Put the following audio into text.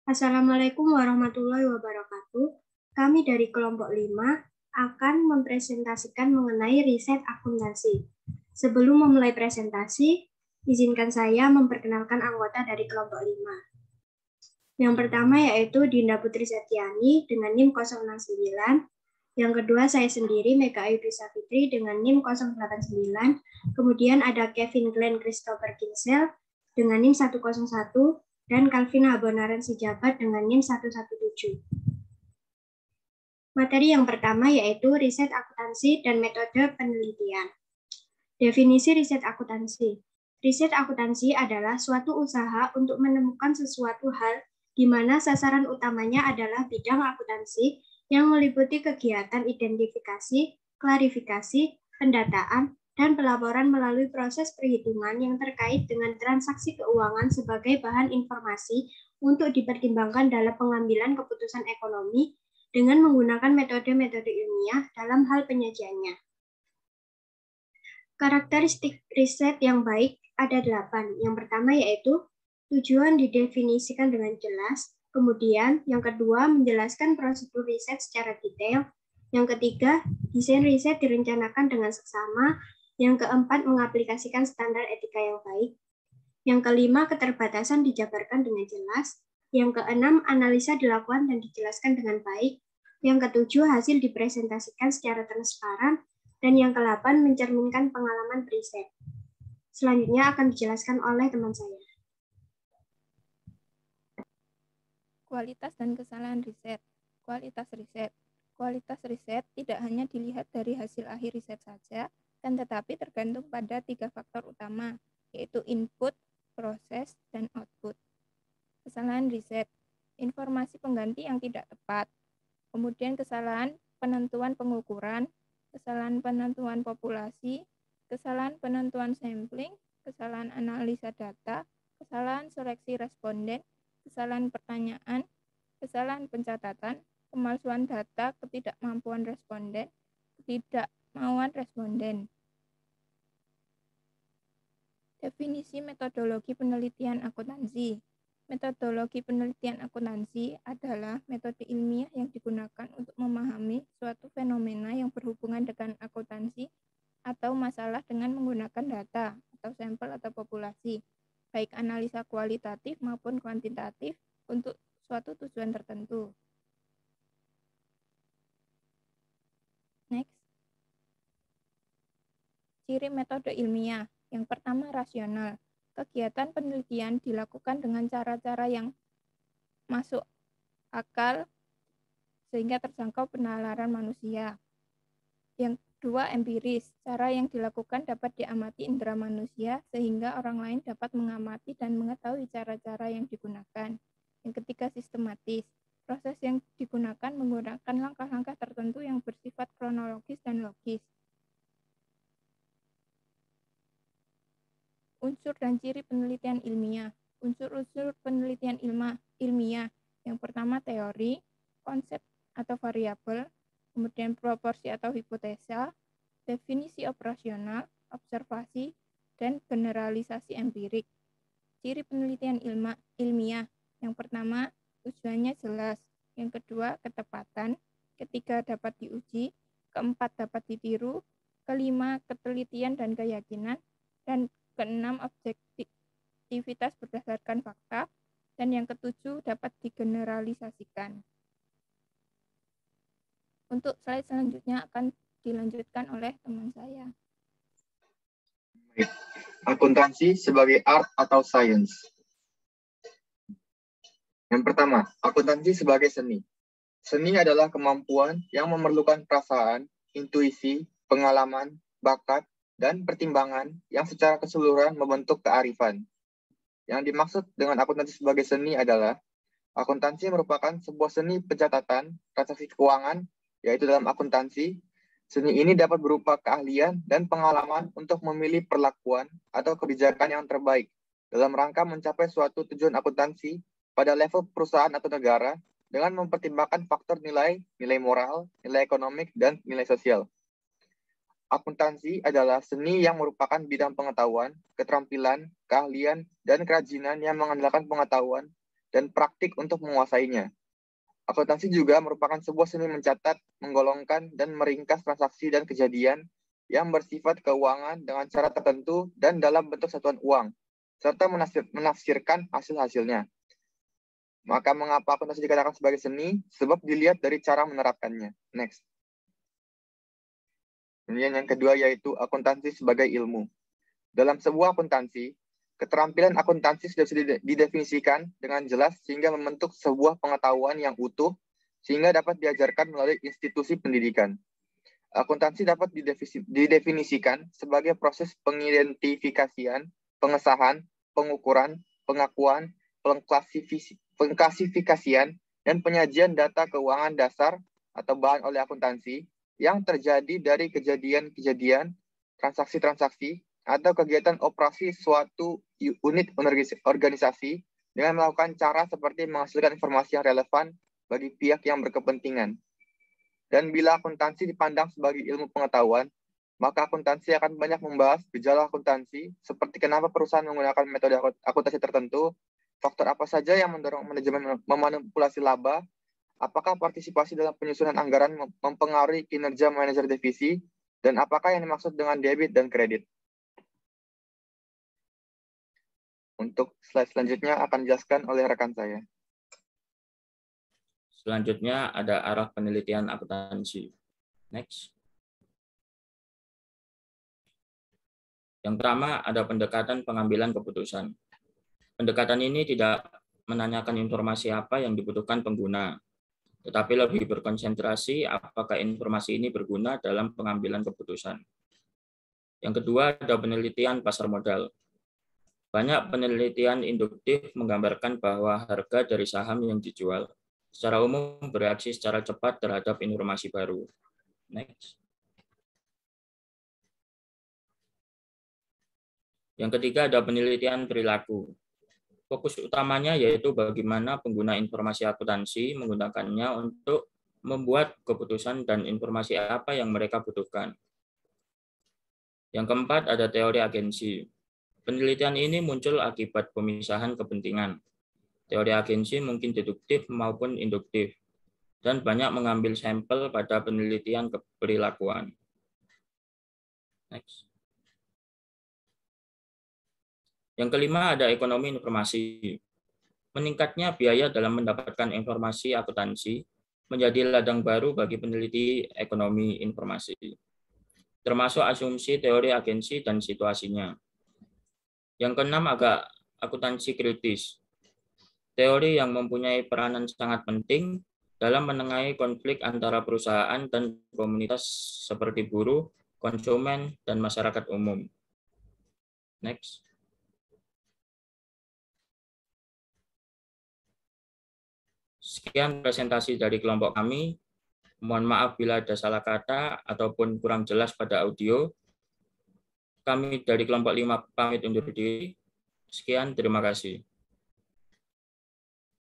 Assalamualaikum warahmatullahi wabarakatuh. Kami dari kelompok 5 akan mempresentasikan mengenai riset akuntansi. Sebelum memulai presentasi, izinkan saya memperkenalkan anggota dari kelompok 5. Yang pertama yaitu Dinda Putri Setiani dengan NIM 069. Yang kedua saya sendiri Mega Ayu Fitri dengan NIM 089. Kemudian ada Kevin Glenn Christopher Kinsel dengan NIM 101 dan Calvin Abonaran Sijabat dengan NIM 117. Materi yang pertama yaitu riset akuntansi dan metode penelitian. Definisi riset akuntansi. Riset akuntansi adalah suatu usaha untuk menemukan sesuatu hal di mana sasaran utamanya adalah bidang akuntansi yang meliputi kegiatan identifikasi, klarifikasi, pendataan, dan pelaporan melalui proses perhitungan yang terkait dengan transaksi keuangan sebagai bahan informasi untuk dipertimbangkan dalam pengambilan keputusan ekonomi dengan menggunakan metode-metode ilmiah dalam hal penyajiannya. Karakteristik riset yang baik ada 8. Yang pertama yaitu tujuan didefinisikan dengan jelas. Kemudian yang kedua menjelaskan prosedur riset secara detail. Yang ketiga, desain riset direncanakan dengan seksama. Yang keempat, mengaplikasikan standar etika yang baik. Yang kelima, keterbatasan dijabarkan dengan jelas. Yang keenam, analisa dilakukan dan dijelaskan dengan baik. Yang ketujuh, hasil dipresentasikan secara transparan. Dan yang ke-8 mencerminkan pengalaman riset. Selanjutnya akan dijelaskan oleh teman saya. Kualitas dan kesalahan riset. Kualitas riset. Kualitas riset tidak hanya dilihat dari hasil akhir riset saja, dan tetapi tergantung pada 3 faktor utama, yaitu input, proses, dan output. Kesalahan riset. Informasi pengganti yang tidak tepat. Kemudian kesalahan penentuan pengukuran, kesalahan penentuan populasi, kesalahan penentuan sampling, kesalahan analisa data, kesalahan seleksi responden, kesalahan pertanyaan, kesalahan pencatatan, pemalsuan data, ketidakmampuan responden, ketidakmauan responden. Definisi metodologi penelitian akuntansi. Metodologi penelitian akuntansi adalah metode ilmiah yang digunakan untuk memahami suatu fenomena yang berhubungan dengan akuntansi atau masalah dengan menggunakan data atau sampel atau populasi, baik analisa kualitatif maupun kuantitatif untuk suatu tujuan tertentu. Next. Ciri metode ilmiah. Yang pertama, rasional. Kegiatan penelitian dilakukan dengan cara-cara yang masuk akal sehingga terjangkau penalaran manusia. Yang kedua, empiris. Cara yang dilakukan dapat diamati indera manusia sehingga orang lain dapat mengamati dan mengetahui cara-cara yang digunakan. Yang ketiga, sistematis. Proses yang digunakan menggunakan langkah-langkah tertentu yang bersifat kronologis dan logis. Unsur dan ciri penelitian ilmiah. Unsur-unsur penelitian ilmiah. Yang pertama, teori, konsep atau variabel, kemudian proporsi atau hipotesa, definisi operasional, observasi, dan generalisasi empirik. Ciri penelitian ilmiah. Yang pertama, tujuannya jelas. Yang kedua, ketepatan. Ketiga, dapat diuji. Keempat, dapat ditiru. Kelima, ketelitian dan keyakinan. Dan keenam, objektivitas berdasarkan fakta. Dan yang ketujuh, dapat digeneralisasikan. Untuk slide selanjutnya akan dilanjutkan oleh teman saya. Akuntansi sebagai art atau science. Yang pertama, akuntansi sebagai seni. Seni adalah kemampuan yang memerlukan perasaan, intuisi, pengalaman, bakat, dan pertimbangan yang secara keseluruhan membentuk kearifan. Yang dimaksud dengan akuntansi sebagai seni adalah akuntansi merupakan sebuah seni pencatatan transaksi keuangan, yaitu dalam akuntansi, seni ini dapat berupa keahlian dan pengalaman untuk memilih perlakuan atau kebijakan yang terbaik dalam rangka mencapai suatu tujuan akuntansi pada level perusahaan atau negara dengan mempertimbangkan faktor nilai moral, nilai ekonomik, dan nilai sosial. Akuntansi adalah seni yang merupakan bidang pengetahuan, keterampilan, keahlian, dan kerajinan yang mengandalkan pengetahuan dan praktik untuk menguasainya. Akuntansi juga merupakan sebuah seni mencatat, menggolongkan, dan meringkas transaksi dan kejadian yang bersifat keuangan dengan cara tertentu dan dalam bentuk satuan uang, serta menafsirkan hasil-hasilnya. Maka mengapa akuntansi dikatakan sebagai seni? Sebab dilihat dari cara menerapkannya. Next. Kemudian yang kedua yaitu akuntansi sebagai ilmu. Dalam sebuah akuntansi, keterampilan akuntansi sudah bisa didefinisikan dengan jelas sehingga membentuk sebuah pengetahuan yang utuh sehingga dapat diajarkan melalui institusi pendidikan. Akuntansi dapat didefinisikan sebagai proses pengidentifikasian, pengesahan, pengukuran, pengakuan, pengklasifikasian, dan penyajian data keuangan dasar atau bahan oleh akuntansi yang terjadi dari kejadian-kejadian, transaksi-transaksi, atau kegiatan operasi suatu unit organisasi dengan melakukan cara seperti menghasilkan informasi yang relevan bagi pihak yang berkepentingan. Dan bila akuntansi dipandang sebagai ilmu pengetahuan, maka akuntansi akan banyak membahas gejala akuntansi, seperti kenapa perusahaan menggunakan metode akuntansi tertentu, faktor apa saja yang mendorong manajemen memanipulasi laba, apakah partisipasi dalam penyusunan anggaran mempengaruhi kinerja manajer divisi, dan apakah yang dimaksud dengan debit dan kredit. Untuk slide selanjutnya akan dijelaskan oleh rekan saya. Selanjutnya ada arah penelitian akuntansi. Next. Yang pertama ada pendekatan pengambilan keputusan. Pendekatan ini tidak menanyakan informasi apa yang dibutuhkan pengguna, tetapi lebih berkonsentrasi apakah informasi ini berguna dalam pengambilan keputusan. Yang kedua ada penelitian pasar modal. Banyak penelitian induktif menggambarkan bahwa harga dari saham yang dijual secara umum bereaksi secara cepat terhadap informasi baru. Next. Yang ketiga ada penelitian perilaku. Fokus utamanya yaitu bagaimana pengguna informasi akuntansi menggunakannya untuk membuat keputusan dan informasi apa yang mereka butuhkan. Yang keempat ada teori agensi. Penelitian ini muncul akibat pemisahan kepentingan. Teori agensi mungkin deduktif maupun induktif, dan banyak mengambil sampel pada penelitian keperilakuan. Next. Yang kelima ada ekonomi informasi. Meningkatnya biaya dalam mendapatkan informasi akuntansi menjadi ladang baru bagi peneliti ekonomi informasi, termasuk asumsi teori agensi dan situasinya. Yang keenam agak akuntansi kritis. Teori yang mempunyai peranan sangat penting dalam menengahi konflik antara perusahaan dan komunitas seperti buruh, konsumen, dan masyarakat umum. Next. Sekian presentasi dari kelompok kami. Mohon maaf bila ada salah kata ataupun kurang jelas pada audio. Kami dari kelompok 5 pamit undur diri. Sekian, terima kasih.